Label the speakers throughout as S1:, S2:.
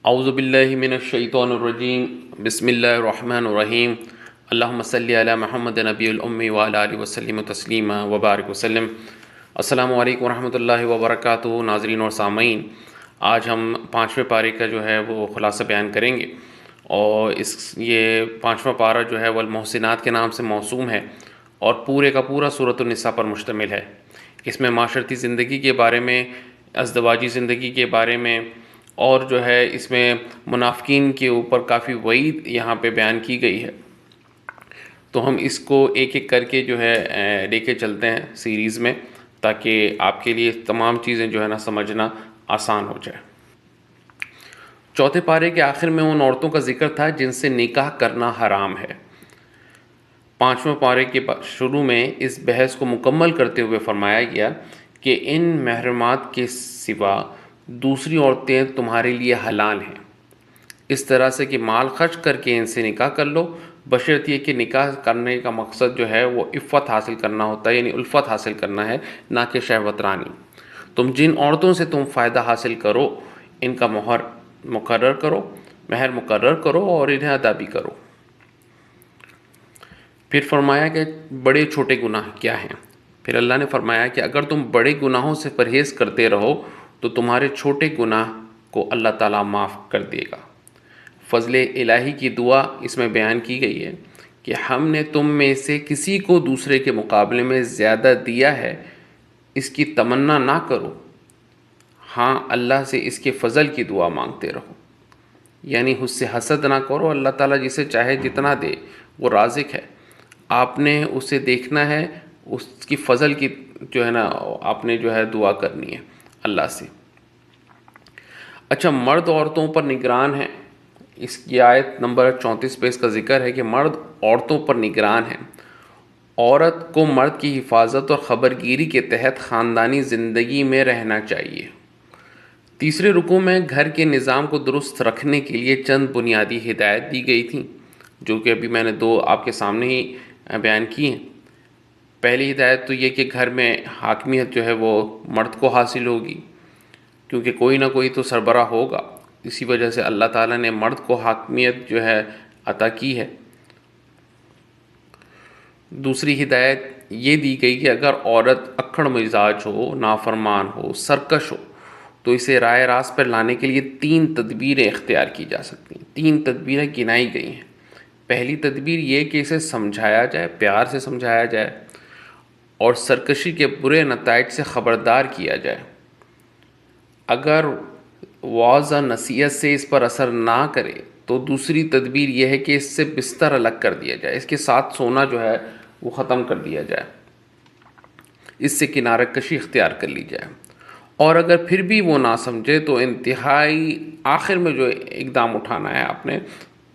S1: اعوذ باللہ من الشیطان الرجیم بسم اللہ الرحمن الرحیم اللہم صلی علی محمد نبی الامی وعلی آلہ وسلم تسلیما وبارک وسلم۔ السلام علیکم ورحمۃ اللہ وبرکاتہ۔ ناظرین اور سامعین، آج ہم 5ویں پارے کا جو ہے وہ خلاصہ بیان کریں گے، اور یہ 5واں پارہ جو ہے وہ المحسنات کے نام سے موسوم ہے اور پورے کا پورا سورۃ النساء پر مشتمل ہے۔ اس میں معاشرتی زندگی کے بارے میں، ازدواجی زندگی کے بارے میں، اور جو ہے اس میں منافقین کے اوپر کافی وعید یہاں پہ بیان کی گئی ہے۔ تو ہم اس کو ایک ایک کر کے جو ہے لے کے چلتے ہیں سیریز میں، تاکہ آپ کے لیے تمام چیزیں جو ہے نا سمجھنا آسان ہو جائے۔ چوتھے پارے کے آخر میں ان عورتوں کا ذکر تھا جن سے نکاح کرنا حرام ہے۔ 5ویں پارے کے شروع میں اس بحث کو مکمل کرتے ہوئے فرمایا گیا کہ ان محرمات کے سوا دوسری عورتیں تمہارے لیے حلال ہیں، اس طرح سے کہ مال خرچ کر کے ان سے نکاح کر لو، بشرط یہ کہ نکاح کرنے کا مقصد جو ہے وہ عفت حاصل کرنا ہوتا ہے، یعنی الفت حاصل کرنا ہے، نہ کہ شہوت رانی۔ تم جن عورتوں سے تم فائدہ حاصل کرو ان کا مہر مقرر کرو اور انہیں ادا بھی کرو۔ پھر فرمایا کہ بڑے چھوٹے گناہ کیا ہیں۔ پھر اللہ نے فرمایا کہ اگر تم بڑے گناہوں سے پرہیز کرتے رہو تو تمہارے چھوٹے گناہ کو اللہ تعالیٰ معاف کر دے گا۔ فضل الہی کی دعا اس میں بیان کی گئی ہے کہ ہم نے تم میں سے کسی کو دوسرے کے مقابلے میں زیادہ دیا ہے، اس کی تمنا نہ کرو، ہاں اللہ سے اس کے فضل کی دعا مانگتے رہو، یعنی اس سے حسد نہ کرو۔ اللہ تعالیٰ جسے چاہے جتنا دے، وہ رازق ہے، آپ نے اسے دیکھنا ہے، اس کی فضل کی جو ہے نا آپ نے جو ہے دعا کرنی ہے اللہ سے۔ اچھا، مرد عورتوں پر نگران ہیں۔ اس کی آیت نمبر 34 پہ اس کا ذکر ہے کہ مرد عورتوں پر نگران ہیں۔ عورت کو مرد کی حفاظت اور خبرگیری کے تحت خاندانی زندگی میں رہنا چاہیے۔ تیسرے رکوع میں گھر کے نظام کو درست رکھنے کے لیے چند بنیادی ہدایت دی گئی تھیں، جو کہ ابھی میں نے 2 آپ کے سامنے ہی بیان کی ہیں۔ پہلی ہدایت تو یہ کہ گھر میں حاکمیت جو ہے وہ مرد کو حاصل ہوگی، کیونکہ کوئی نہ کوئی تو سربراہ ہوگا، اسی وجہ سے اللہ تعالیٰ نے مرد کو حاکمیت جو ہے عطا کی ہے۔ دوسری ہدایت یہ دی گئی کہ اگر عورت اکھڑ مزاج ہو، نافرمان ہو، سرکش ہو، تو اسے رائے راست پر لانے کے لیے 3 تدبیریں اختیار کی جا سکتی ہیں۔ 3 تدبیریں گنائی گئی ہیں۔ پہلی تدبیر یہ کہ اسے سمجھایا جائے، پیار سے سمجھایا جائے اور سرکشی کے برے نتائج سے خبردار کیا جائے۔ اگر وعظ و نصیحت سے اس پر اثر نہ کرے تو دوسری تدبیر یہ ہے کہ اس سے بستر الگ کر دیا جائے، اس کے ساتھ سونا جو ہے وہ ختم کر دیا جائے، اس سے کنارہ کشی اختیار کر لی جائے۔ اور اگر پھر بھی وہ نہ سمجھے تو انتہائی آخر میں جو اقدام اٹھانا ہے آپ نے،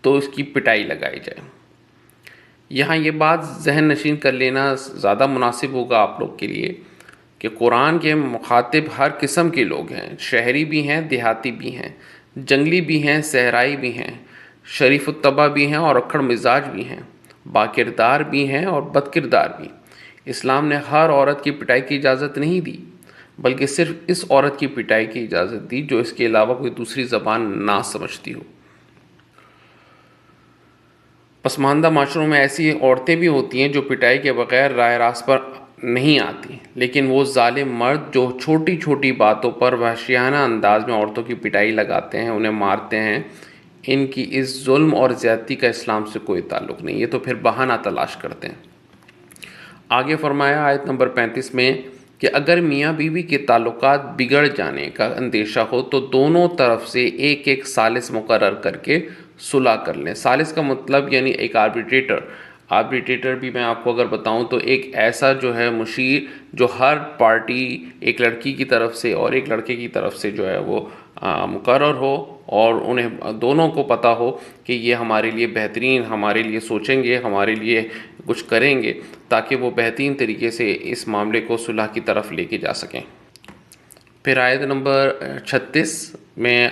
S1: تو اس کی پٹائی لگائی جائے۔ یہاں یہ بات ذہن نشین کر لینا زیادہ مناسب ہوگا آپ لوگ کے لیے کہ قرآن کے مخاطب ہر قسم کے لوگ ہیں، شہری بھی ہیں، دیہاتی بھی ہیں، جنگلی بھی ہیں، صحرائی بھی ہیں، شریف الطبع بھی ہیں اور اکھڑ مزاج بھی ہیں، باکردار بھی ہیں اور بد کردار بھی۔ اسلام نے ہر عورت کی پٹائی کی اجازت نہیں دی، بلکہ صرف اس عورت کی پٹائی کی اجازت دی جو اس کے علاوہ کوئی دوسری زبان نہ سمجھتی ہو۔ پسماندہ معاشروں میں ایسی عورتیں بھی ہوتی ہیں جو پٹائی کے بغیر رائے راست پر نہیں آتی، لیکن وہ ظالم مرد جو چھوٹی چھوٹی باتوں پر وحشیانہ انداز میں عورتوں کی پٹائی لگاتے ہیں، انہیں مارتے ہیں، ان کی اس ظلم اور زیادتی کا اسلام سے کوئی تعلق نہیں، یہ تو پھر بہانہ تلاش کرتے ہیں۔ آگے فرمایا آیت نمبر 35 میں کہ اگر میاں بیوی کے تعلقات بگڑ جانے کا اندیشہ ہو تو دونوں طرف سے ایک ایک ثالث مقرر کر کے صلح کر لیں۔ ثالث کا مطلب یعنی ایک آربیٹریٹر بھی میں آپ کو اگر بتاؤں تو ایک ایسا جو ہے مشیر جو ہر پارٹی ایک لڑکی کی طرف سے اور ایک لڑکے کی طرف سے جو ہے وہ مقرر ہو، اور انہیں دونوں کو پتہ ہو کہ یہ ہمارے لیے بہترین، ہمارے لیے سوچیں گے، ہمارے لیے کچھ کریں گے، تاکہ وہ بہترین طریقے سے اس معاملے کو صلح کی طرف لے کے جا سکیں۔ پھر آیت نمبر 36 میں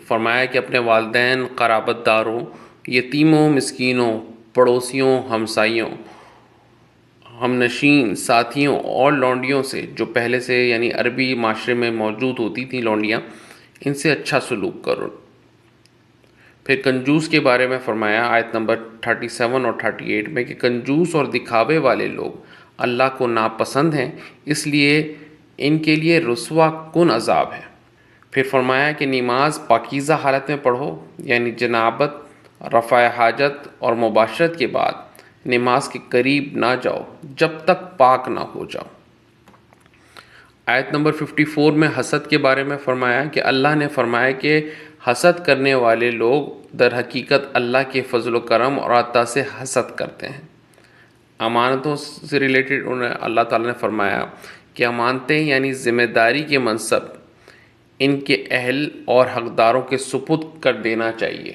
S1: فرمایا کہ اپنے والدین، قرابت داروں، یتیموں، مسکینوں، پڑوسیوں، ہمسائیوں، ہم نشین ساتھیوں اور لونڈیوں سے جو پہلے سے یعنی عربی معاشرے میں موجود ہوتی تھیں لونڈیاں، ان سے اچھا سلوک کرو۔ پھر کنجوس کے بارے میں فرمایا آیت نمبر 37 اور 38 میں کہ کنجوس اور دکھاوے والے لوگ اللہ کو ناپسند ہیں، اس لیے ان کے لیے رسوا کن عذاب ہے۔ پھر فرمایا کہ نماز پاکیزہ حالت میں پڑھو، یعنی جنابت، رفع حاجت اور مباشرت کے بعد نماز کے قریب نہ جاؤ جب تک پاک نہ ہو جاؤ۔ آیت نمبر 54 میں حسد کے بارے میں فرمایا کہ اللہ نے فرمایا کہ حسد کرنے والے لوگ در حقیقت اللہ کے فضل و کرم اور عطا سے حسد کرتے ہیں۔ امانتوں سے ریلیٹڈ اللہ تعالیٰ نے فرمایا کہ امانتیں یعنی ذمہ داری کے منصب ان کے اہل اور حقداروں کے سپرد کر دینا چاہیے۔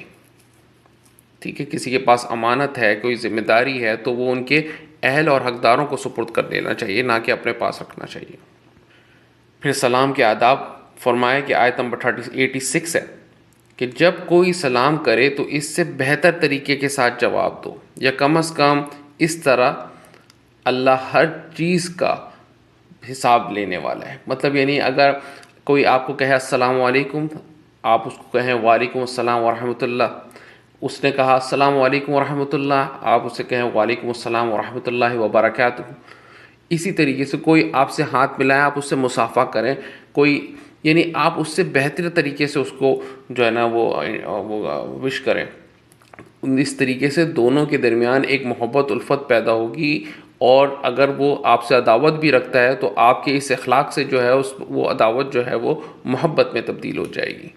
S1: ٹھیک ہے، کسی کے پاس امانت ہے، کوئی ذمہ داری ہے، تو وہ ان کے اہل اور حقداروں کو سپرد کر دینا چاہیے، نہ کہ اپنے پاس رکھنا چاہیے۔ پھر سلام کے آداب فرمائے کہ آیت نمبر 86 ہے کہ جب کوئی سلام کرے تو اس سے بہتر طریقے کے ساتھ جواب دو، یا کم از کم اس طرح اللہ ہر چیز کا حساب لینے والا ہے۔ مطلب یعنی اگر کوئی آپ کو کہے السلام علیکم، آپ اس کو کہیں وعلیکم السلام ورحمۃ اللہ، اس نے کہا السلام علیکم ورحمۃ اللہ، آپ اسے کہیں وعلیکم السلام ورحمۃ اللہ وبرکاتہ۔ اسی طریقے سے کوئی آپ سے ہاتھ ملائے، آپ اس سے مصافحہ کریں، کوئی یعنی آپ اس سے بہتر طریقے سے اس کو جو ہے نا وہ وش کریں۔ اس طریقے سے دونوں کے درمیان ایک محبت الفت پیدا ہوگی، اور اگر وہ آپ سے عداوت بھی رکھتا ہے تو آپ کے اس اخلاق سے جو ہے وہ عداوت جو ہے وہ محبت میں تبدیل ہو جائے گی۔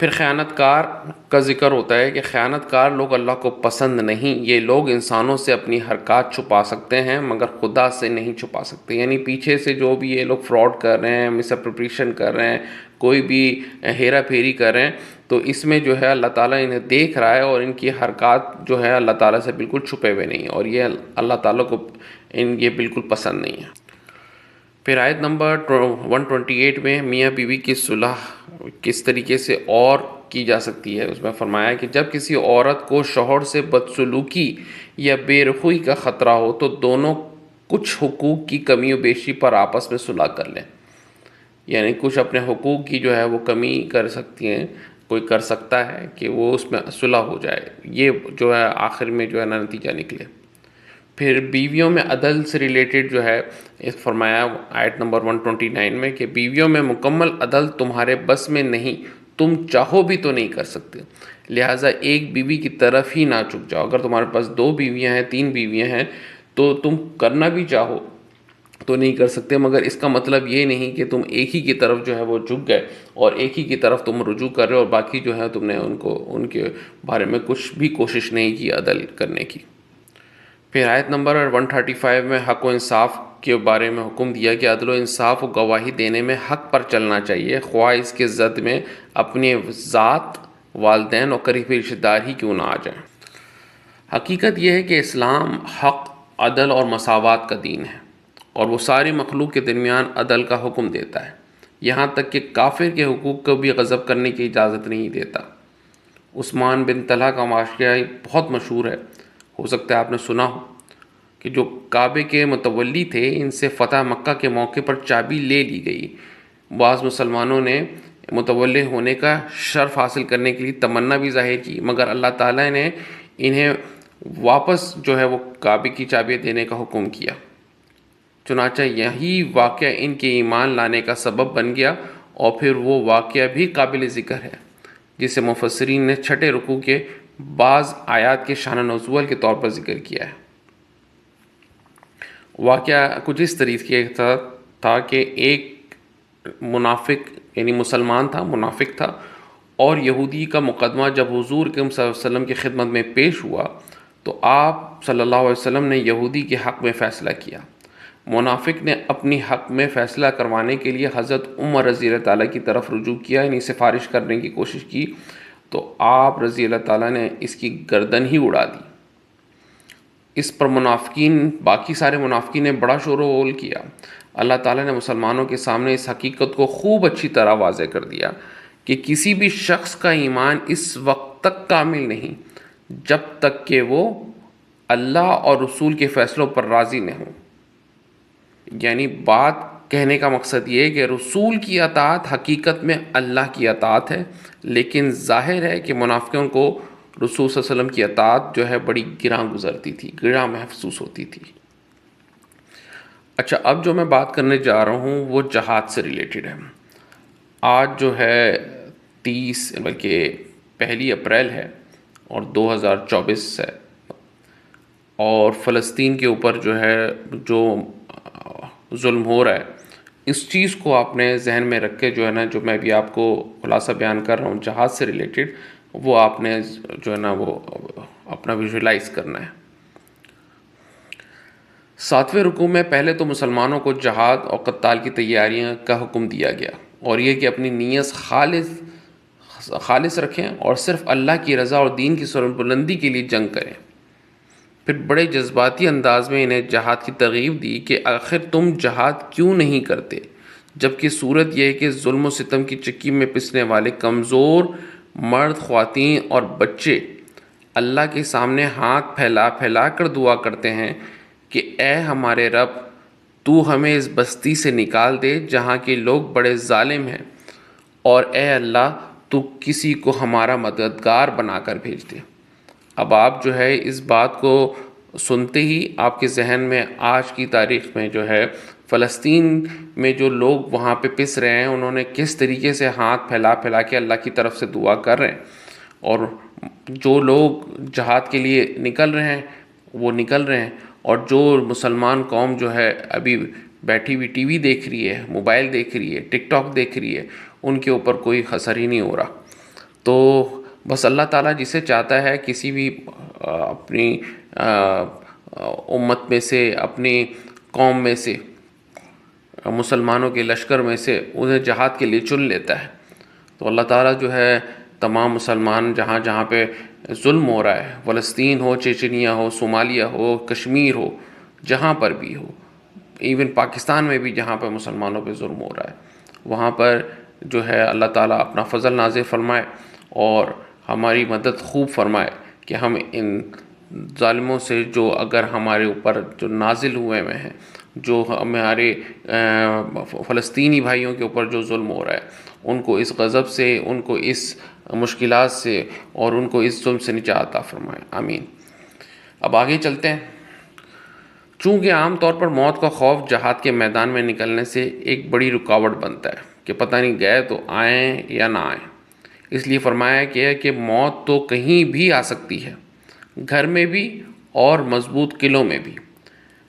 S1: پھر خیانت کار کا ذکر ہوتا ہے کہ خیانت کار لوگ اللہ کو پسند نہیں، یہ لوگ انسانوں سے اپنی حرکات چھپا سکتے ہیں مگر خدا سے نہیں چھپا سکتے۔ یعنی پیچھے سے جو بھی یہ لوگ فراڈ کر رہے ہیں، مس اپروپریشن کر رہے ہیں، کوئی بھی ہیرا پھیری کر رہے ہیں، تو اس میں جو ہے اللہ تعالیٰ انہیں دیکھ رہا ہے، اور ان کی حرکات جو ہے اللہ تعالیٰ سے بالکل چھپے ہوئے نہیں ہیں، اور یہ اللہ تعالیٰ کو یہ بالکل پسند نہیں ہے۔ پھر آیت نمبر 128 میں میاں بیوی کی صلح کس طریقے سے اور کی جا سکتی ہے، اس میں فرمایا کہ جب کسی عورت کو شوہر سے بدسلوکی یا بے رخوئی کا خطرہ ہو تو دونوں کچھ حقوق کی کمی و بیشی پر آپس میں صلح کر لیں۔ یعنی کچھ اپنے حقوق کی جو ہے وہ کمی کر سکتی ہیں، کوئی کر سکتا ہے کہ وہ اس میں صلح ہو جائے، یہ جو ہے آخر میں جو ہے نا نتیجہ نکلے۔ پھر بیویوں میں عدل سے ریلیٹڈ جو ہے اس فرمایا آیت نمبر 129 میں کہ بیویوں میں مکمل عدل تمہارے بس میں نہیں، تم چاہو بھی تو نہیں کر سکتے، لہٰذا ایک بیوی کی طرف ہی نہ جھک جاؤ۔ اگر تمہارے پاس 2 بیویاں ہیں، 3 بیویاں ہیں، تو تم کرنا بھی چاہو تو نہیں کر سکتے، مگر اس کا مطلب یہ نہیں کہ تم ایک ہی کی طرف جو ہے وہ جھک گئے اور ایک ہی کی طرف تم رجوع کر رہے ہو، اور باقی جو ہے تم نے ان کے بارے میں کچھ بھی کوشش نہیں کی عدل کرنے کی۔ پھر آیت نمبر 135 میں حق و انصاف کے بارے میں حکم دیا کہ عدل و انصاف و گواہی دینے میں حق پر چلنا چاہیے، خواہ اس کے زد میں اپنے ذات، والدین اور قریبی رشتہ دار ہی کیوں نہ آ جائیں۔ حقیقت یہ ہے کہ اسلام حق، عدل اور مساوات کا دین ہے، اور وہ ساری مخلوق کے درمیان عدل کا حکم دیتا ہے، یہاں تک کہ کافر کے حقوق کو بھی غصب کرنے کی اجازت نہیں دیتا۔ عثمان بن طلحہ کا واقعہ بہت مشہور ہے، ہو سکتا ہے آپ نے سنا ہو، کہ جو کعبے کے متولی تھے، ان سے فتح مکہ کے موقع پر چابی لے لی گئی۔ بعض مسلمانوں نے متولی ہونے کا شرف حاصل کرنے کے لیے تمنا بھی ظاہر کی، مگر اللہ تعالیٰ نے انہیں واپس جو ہے وہ کعبے کی چابی دینے کا حکم کیا۔ چنانچہ یہی واقعہ ان کے ایمان لانے کا سبب بن گیا، اور پھر وہ واقعہ بھی قابل ذکر ہے، جسے مفسرین نے 6 رکوع کے بعض آیات کے شان نزول کے طور پر ذکر کیا ہے۔ واقعہ کچھ اس طریقے تھا کہ ایک منافق یعنی مسلمان تھا، منافق تھا، اور یہودی کا مقدمہ جب حضور کے صلی اللہ علیہ وسلم کی خدمت میں پیش ہوا تو آپ صلی اللہ علیہ وسلم نے یہودی کے حق میں فیصلہ کیا۔ منافق نے اپنی حق میں فیصلہ کروانے کے لیے حضرت عمر رضی اللہ تعالیٰ کی طرف رجوع کیا، یعنی سفارش کرنے کی کوشش کی، تو آپ رضی اللہ تعالیٰ نے اس کی گردن ہی اڑا دی۔ اس پر باقی سارے منافقین نے بڑا شور و غل کیا۔ اللہ تعالیٰ نے مسلمانوں کے سامنے اس حقیقت کو خوب اچھی طرح واضح کر دیا کہ کسی بھی شخص کا ایمان اس وقت تک کامل نہیں جب تک کہ وہ اللہ اور رسول کے فیصلوں پر راضی نہ ہوں۔ یعنی بات کہنے کا مقصد یہ ہے کہ رسول کی اطاعت حقیقت میں اللہ کی اطاعت ہے، لیکن ظاہر ہے کہ منافقوں کو رسول صلی اللہ علیہ وسلم کی اطاعت جو ہے بڑی گراں گزرتی تھی، گراں محسوس ہوتی تھی۔ اچھا، اب جو میں بات کرنے جا رہا ہوں وہ جہاد سے ریلیٹڈ ہے۔ آج جو ہے 30 بلکہ 1 اپریل ہے اور 2024 ہے، اور فلسطین کے اوپر جو ہے جو ظلم ہو رہا ہے، اس چیز کو آپ نے ذہن میں رکھ کے جو ہے نا، جو میں بھی آپ کو خلاصہ بیان کر رہا ہوں جہاد سے ریلیٹڈ، وہ آپ نے جو ہے نا وہ اپنا ویژولائز کرنا ہے۔ 7ویں رکوع میں پہلے تو مسلمانوں کو جہاد اور قتال کی تیاریاں کا حکم دیا گیا، اور یہ کہ اپنی نیت خالص رکھیں اور صرف اللہ کی رضا اور دین کی سربلندی کے لیے جنگ کریں۔ پھر بڑے جذباتی انداز میں انہیں جہاد کی ترغیب دی کہ آخر تم جہاد کیوں نہیں کرتے، جبکہ صورت یہ ہے کہ ظلم و ستم کی چکی میں پسنے والے کمزور مرد، خواتین اور بچے اللہ کے سامنے ہاتھ پھیلا پھیلا کر دعا کرتے ہیں کہ اے ہمارے رب، تو ہمیں اس بستی سے نکال دے جہاں کے لوگ بڑے ظالم ہیں، اور اے اللہ تو کسی کو ہمارا مددگار بنا کر بھیج دے۔ اب آپ جو ہے اس بات کو سنتے ہی آپ کے ذہن میں آج کی تاریخ میں جو ہے فلسطین میں جو لوگ وہاں پہ پس رہے ہیں، انہوں نے کس طریقے سے ہاتھ پھیلا پھیلا کے اللہ کی طرف سے دعا کر رہے ہیں، اور جو لوگ جہاد کے لیے نکل رہے ہیں وہ نکل رہے ہیں، اور جو مسلمان قوم جو ہے ابھی بیٹھی ہوئی ٹی وی دیکھ رہی ہے، موبائل دیکھ رہی ہے، ٹک ٹاک دیکھ رہی ہے، ان کے اوپر کوئی اثر ہی نہیں ہو رہا۔ تو بس اللہ تعالیٰ جسے چاہتا ہے کسی بھی اپنی امت میں سے، اپنی قوم میں سے، مسلمانوں کے لشکر میں سے انہیں جہاد کے لیے چن لیتا ہے۔ تو اللہ تعالیٰ جو ہے تمام مسلمان جہاں جہاں پہ ظلم ہو رہا ہے، فلسطین ہو، چیچنیا ہو، صومالیہ ہو، کشمیر ہو، جہاں پر بھی ہو، ایون پاکستان میں بھی جہاں پہ مسلمانوں پہ ظلم ہو رہا ہے، وہاں پر جو ہے اللہ تعالیٰ اپنا فضل نازل فرمائے اور ہماری مدد خوب فرمائے کہ ہم ان ظالموں سے، جو اگر ہمارے اوپر جو نازل ہوئے ہیں، جو ہمارے فلسطینی بھائیوں کے اوپر جو ظلم ہو رہا ہے، ان کو اس غضب سے، ان کو اس مشکلات سے اور ان کو اس ظلم سے نجات عطا فرمائے، آمین۔ اب آگے چلتے ہیں۔ چونکہ عام طور پر موت کا خوف جہاد کے میدان میں نکلنے سے ایک بڑی رکاوٹ بنتا ہے کہ پتہ نہیں گئے تو آئیں یا نہ آئیں، اس لیے فرمایا گیا کہ موت تو کہیں بھی آ سکتی ہے، گھر میں بھی اور مضبوط قلعوں میں بھی۔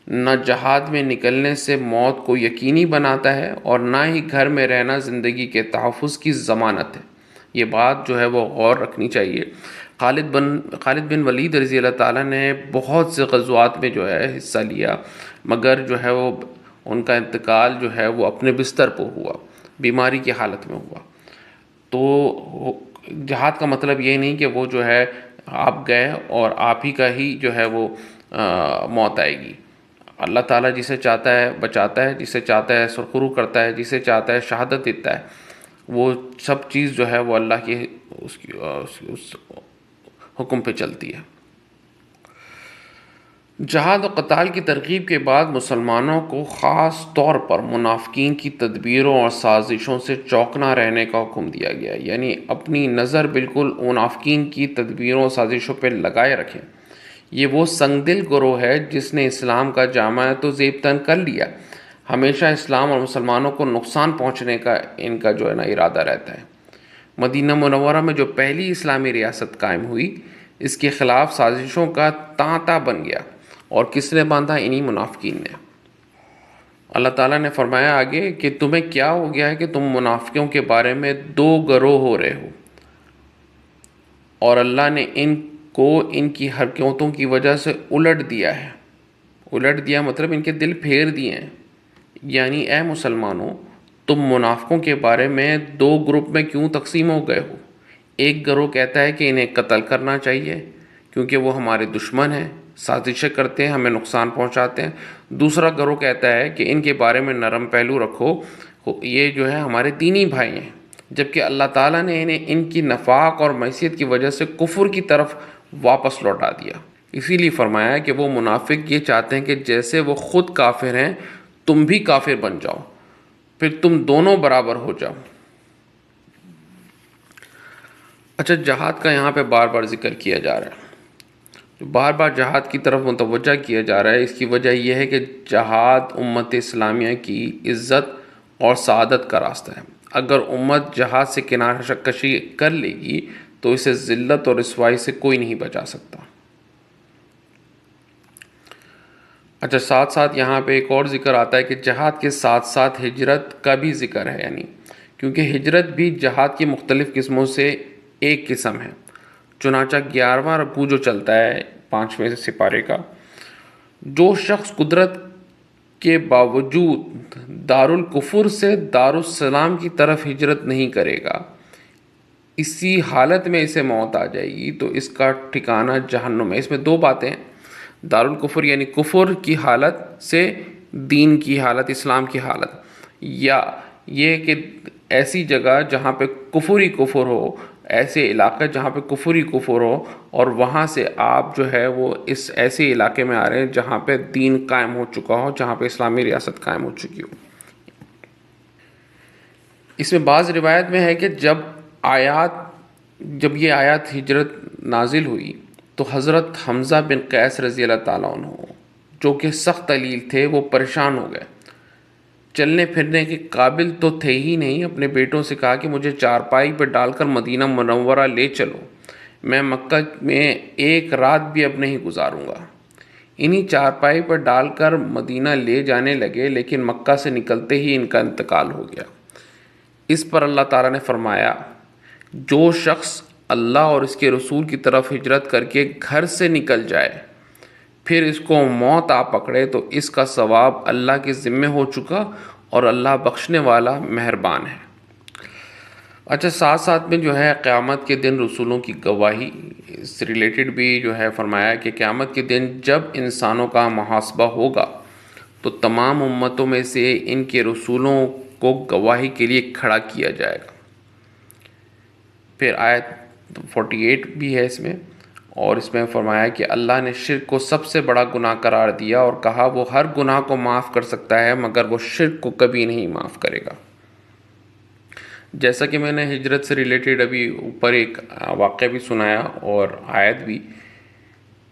S1: نہ جہاد میں نکلنے سے موت کو یقینی بناتا ہے اور نہ ہی گھر میں رہنا زندگی کے تحفظ کی ضمانت ہے۔ یہ بات جو ہے وہ غور رکھنی چاہیے۔ خالد بن ولید رضی اللہ تعالیٰ نے بہت سے غزوات میں جو ہے حصہ لیا، مگر جو ہے وہ ان کا انتقال جو ہے وہ اپنے بستر پر ہوا، بیماری کی حالت میں ہوا۔ تو جہاد کا مطلب یہ نہیں کہ وہ جو ہے آپ گئے اور آپ ہی کا ہی جو ہے وہ موت آئے گی۔ اللہ تعالیٰ جسے چاہتا ہے بچاتا ہے، جسے چاہتا ہے سرخرو کرتا ہے، جسے چاہتا ہے شہادت دیتا ہے۔ وہ سب چیز جو ہے وہ اللہ کے اس حکم پہ چلتی ہے۔ جہاد و قتال کی ترغیب کے بعد مسلمانوں کو خاص طور پر منافقین کی تدبیروں اور سازشوں سے چوکنا رہنے کا حکم دیا گیا، یعنی اپنی نظر بالکل منافقین کی تدبیروں اور سازشوں پہ لگائے رکھیں۔ یہ وہ سنگ دل گروہ ہے جس نے اسلام کا جامع تو زیب تن کر لیا، ہمیشہ اسلام اور مسلمانوں کو نقصان پہنچنے کا ان کا جو ہے نا ارادہ رہتا ہے۔ مدینہ منورہ میں جو پہلی اسلامی ریاست قائم ہوئی، اس کے خلاف سازشوں کا تانتا بن گیا، اور کس نے باندھا؟ انہی منافقین نے۔ اللہ تعالیٰ نے فرمایا آگے کہ تمہیں کیا ہو گیا ہے کہ تم منافقوں کے بارے میں 2 گروہ ہو رہے ہو، اور اللہ نے ان کو ان کی حرکتوں کی وجہ سے الٹ دیا ہے۔ الٹ دیا مطلب ان کے دل پھیر دیے ہیں۔ یعنی اے مسلمانوں، تم منافقوں کے بارے میں 2 گروپ میں کیوں تقسیم ہو گئے ہو؟ ایک گروہ کہتا ہے کہ انہیں قتل کرنا چاہیے کیونکہ وہ ہمارے دشمن ہیں، سازشیں کرتے ہیں، ہمیں نقصان پہنچاتے ہیں۔ دوسرا گروہ کہتا ہے کہ ان کے بارے میں نرم پہلو رکھو، یہ جو ہے ہمارے دینی بھائی ہیں، جبکہ اللہ تعالیٰ نے انہیں ان کی نفاق اور معصیت کی وجہ سے کفر کی طرف واپس لوٹا دیا۔ اسی لیے فرمایا کہ وہ منافق یہ چاہتے ہیں کہ جیسے وہ خود کافر ہیں تم بھی کافر بن جاؤ، پھر تم دونوں برابر ہو جاؤ۔ اچھا، جہاد کا یہاں پہ بار بار ذکر کیا جا رہا ہے، بار بار جہاد کی طرف متوجہ کیا جا رہا ہے۔ اس کی وجہ یہ ہے کہ جہاد امت اسلامیہ کی عزت اور سعادت کا راستہ ہے۔ اگر امت جہاد سے کنارہ کشی کر لے گی تو اسے ذلت اور رسوائی سے کوئی نہیں بچا سکتا۔ اچھا، ساتھ ساتھ یہاں پہ ایک اور ذکر آتا ہے کہ جہاد کے ساتھ ساتھ ہجرت کا بھی ذکر ہے، یعنی کیونکہ ہجرت بھی جہاد کی مختلف قسموں سے ایک قسم ہے۔ چنانچہ 11واں رکوع جو چلتا ہے 5ویں سپارے کا، جو شخص قدرت کے باوجود دارالکفر سے دارالسلام کی طرف ہجرت نہیں کرے گا، اسی حالت میں اسے موت آ جائے گی تو اس کا ٹھکانہ جہنم ہے۔ اس میں دو باتیں ہیں، دارالکفر یعنی کفر کی حالت سے دین کی حالت، اسلام کی حالت، یا یہ کہ ایسی جگہ جہاں پہ کفر ہی کفر ہو، ایسے علاقے جہاں پہ کفر ہی کفر ہو، اور وہاں سے آپ جو ہے وہ اس ایسے علاقے میں آ رہے ہیں جہاں پہ دین قائم ہو چکا ہو، جہاں پہ اسلامی ریاست قائم ہو چکی ہو۔ اس میں بعض روایت میں ہے کہ جب یہ آیات ہجرت نازل ہوئی تو حضرت حمزہ بن قیس رضی اللہ تعالیٰ عنہ، جو کہ سخت علیل تھے، وہ پریشان ہو گئے، چلنے پھرنے کے قابل تو تھے ہی نہیں۔ اپنے بیٹوں سے کہا کہ مجھے چارپائی پہ ڈال کر مدینہ منورہ لے چلو، میں مکہ میں ایک رات بھی اب نہیں گزاروں گا۔ انہی چارپائی پر ڈال کر مدینہ لے جانے لگے، لیکن مکہ سے نکلتے ہی ان کا انتقال ہو گیا۔ اس پر اللہ تعالیٰ نے فرمایا، جو شخص اللہ اور اس کے رسول کی طرف ہجرت کر کے گھر سے نکل جائے پھر اس کو موت آ پکڑے تو اس کا ثواب اللہ کے ذمے ہو چکا، اور اللہ بخشنے والا مہربان ہے۔ اچھا، ساتھ ساتھ میں جو ہے قیامت کے دن رسولوں کی گواہی سے ریلیٹڈ بھی جو ہے فرمایا کہ قیامت کے دن جب انسانوں کا محاسبہ ہوگا تو تمام امتوں میں سے ان کے رسولوں کو گواہی کے لیے کھڑا کیا جائے گا۔ پھر آیت 48 بھی ہے اس میں، اور اس میں فرمایا کہ اللہ نے شرک کو سب سے بڑا گناہ قرار دیا اور کہا وہ ہر گناہ کو معاف کر سکتا ہے مگر وہ شرک کو کبھی نہیں معاف کرے گا۔ جیسا کہ میں نے ہجرت سے ریلیٹڈ ابھی اوپر ایک واقعہ بھی سنایا اور آیت بھی،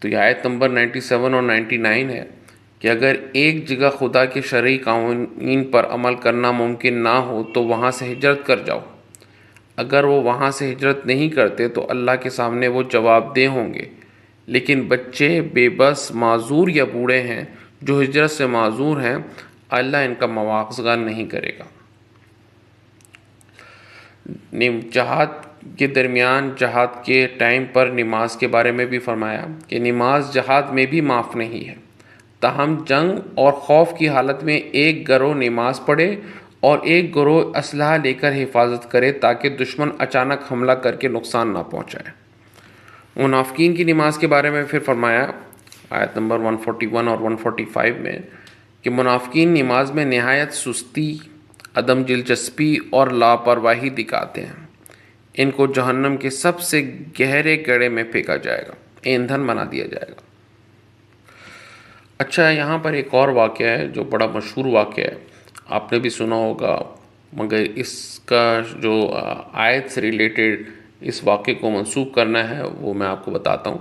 S1: تو یہ آیت نمبر 97 اور 99 ہے کہ اگر ایک جگہ خدا کے شرعی قوانین پر عمل کرنا ممکن نہ ہو تو وہاں سے ہجرت کر جاؤ۔ اگر وہ وہاں سے ہجرت نہیں کرتے تو اللہ کے سامنے وہ جواب دہ ہوں گے، لیکن بچے، بے بس، معذور یا بوڑھے ہیں جو ہجرت سے معذور ہیں، اللہ ان کا مواخذہ نہیں کرے گا۔ جہاد کے درمیان، جہاد کے ٹائم پر نماز کے بارے میں بھی فرمایا کہ نماز جہاد میں بھی معاف نہیں ہے، تاہم جنگ اور خوف کی حالت میں ایک گروہ نماز پڑھے اور ایک گروہ اسلحہ لے کر حفاظت کرے تاکہ دشمن اچانک حملہ کر کے نقصان نہ پہنچائے۔ منافقین کی نماز کے بارے میں پھر فرمایا آیت نمبر 141 اور 145 میں کہ منافقین نماز میں نہایت سستی، عدم دلچسپی اور لاپرواہی دکھاتے ہیں، ان کو جہنم کے سب سے گہرے گڑھے میں پھینکا جائے گا، ایندھن بنا دیا جائے گا۔ اچھا، یہاں پر ایک اور واقعہ ہے جو بڑا مشہور واقعہ ہے، آپ نے بھی سنا ہوگا، مگر اس کا جو آیت سے ریلیٹڈ اس واقعے کو منسوخ کرنا ہے وہ میں آپ کو بتاتا ہوں،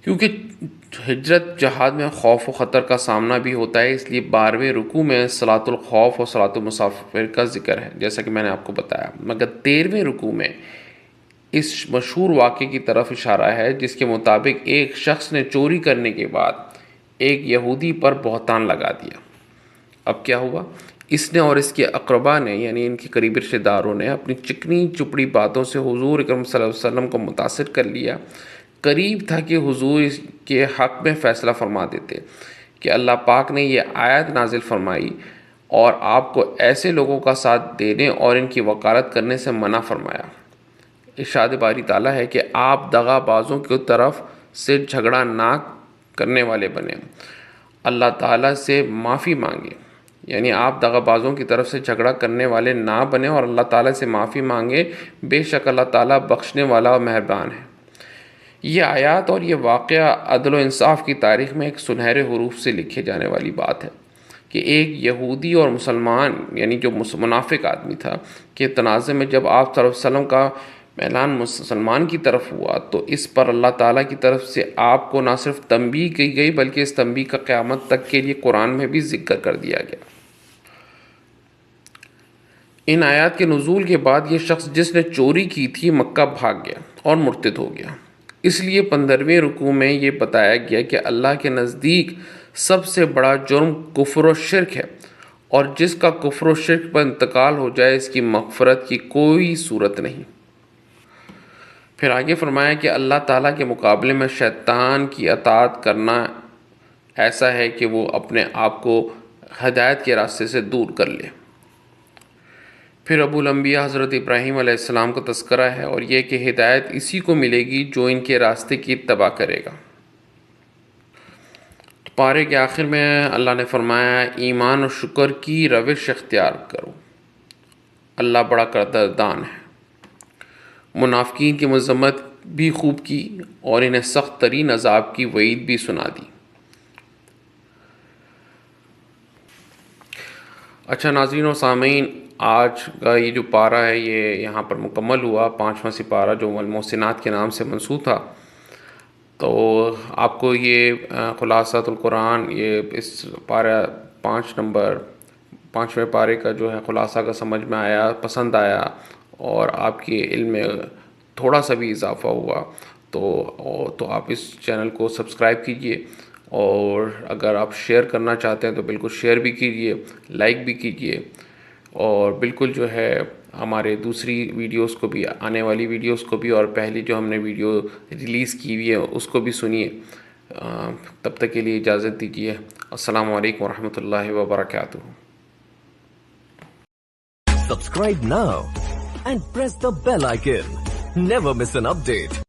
S1: کیونکہ ہجرت جہاد میں خوف و خطر کا سامنا بھی ہوتا ہے، اس لیے 12ویں رکوع میں صلاۃ الخوف اور صلاۃ المسافر کا ذکر ہے جیسا کہ میں نے آپ کو بتایا، مگر 13ویں رکوع میں اس مشہور واقعے کی طرف اشارہ ہے جس کے مطابق ایک شخص نے چوری کرنے کے بعد ایک یہودی پر بہتان لگا دیا۔ اب کیا ہوا؟ اس نے اور اس کے اقربا نے، یعنی ان کے قریبی رشتہ داروں نے اپنی چکنی چپڑی باتوں سے حضور اکرم صلی اللہ علیہ وسلم کو متاثر کر لیا۔ قریب تھا کہ حضور اس کے حق میں فیصلہ فرما دیتے کہ اللہ پاک نے یہ آیت نازل فرمائی اور آپ کو ایسے لوگوں کا ساتھ دینے اور ان کی وکالت کرنے سے منع فرمایا۔ ارشاد باری تعالیٰ ہے کہ آپ دغا بازوں کی طرف سے جھگڑا نہ کرنے والے بنے، اللہ تعالیٰ سے معافی مانگے، یعنی آپ دغا بازوں کی طرف سے جھگڑا کرنے والے نہ بنے اور اللہ تعالیٰ سے معافی مانگے، بے شک اللہ تعالیٰ بخشنے والا اور مہربان ہے۔ یہ آیات اور یہ واقعہ عدل و انصاف کی تاریخ میں ایک سنہرے حروف سے لکھے جانے والی بات ہے۔ کہ ایک یہودی اور مسلمان یعنی جو منافق آدمی تھا کہ تنازع میں جب آپ صلی اللہ علیہ وسلم کا اعلان مسلمان کی طرف ہوا تو اس پر اللہ تعالیٰ کی طرف سے آپ کو نہ صرف تنبیہ کی گئی بلکہ اس تنبیہ کا قیامت تک کے لیے قرآن میں بھی ذکر کر دیا گیا۔ ان آیات کے نزول کے بعد یہ شخص جس نے چوری کی تھی مکہ بھاگ گیا اور مرتد ہو گیا۔ اس لیے 15ویں رکوع میں یہ بتایا گیا کہ اللہ کے نزدیک سب سے بڑا جرم کفر و شرک ہے، اور جس کا کفر و شرک پر انتقال ہو جائے اس کی مغفرت کی کوئی صورت نہیں۔ پھر آگے فرمایا کہ اللہ تعالیٰ کے مقابلے میں شیطان کی اطاعت کرنا ایسا ہے کہ وہ اپنے آپ کو ہدایت کے راستے سے دور کر لے۔ پھر ابو الانبیاء حضرت ابراہیم علیہ السلام کا تذکرہ ہے، اور یہ کہ ہدایت اسی کو ملے گی جو ان کے راستے کی اتباع کرے گا۔ پارے کے آخر میں اللہ نے فرمایا ایمان و شکر کی روش اختیار کرو، اللہ بڑا قدردان ہے۔ منافقین کی مذمت بھی خوب کی اور انہیں سخت ترین عذاب کی وعید بھی سنا دی۔ اچھا ناظرین و سامعین، آج کا یہ جو پارہ ہے یہ یہاں پر مکمل ہوا، 5واں سپارہ جو المحسنات کے نام سے منسوب تھا۔ تو آپ کو یہ خلاصۃ القرآن یہ اس پارہ 5ویں پارے کا جو ہے خلاصہ کا سمجھ میں آیا، پسند آیا، اور آپ کے علم میں تھوڑا سا بھی اضافہ ہوا تو آپ اس چینل کو سبسکرائب کیجئے، اور اگر آپ شیئر کرنا چاہتے ہیں تو بالکل شیئر بھی کیجئے، لائک بھی کیجئے، اور بالکل جو ہے ہمارے دوسری ویڈیوز کو بھی، آنے والی ویڈیوز کو بھی، اور پہلی جو ہم نے ویڈیو ریلیز کی ہوئی ہے اس کو بھی سنیے۔ تب تک کے لیے اجازت دیجیے۔ السلام علیکم ورحمۃ اللہ وبرکاتہ۔
S2: Subscribe now and press the bell icon. Never miss an update.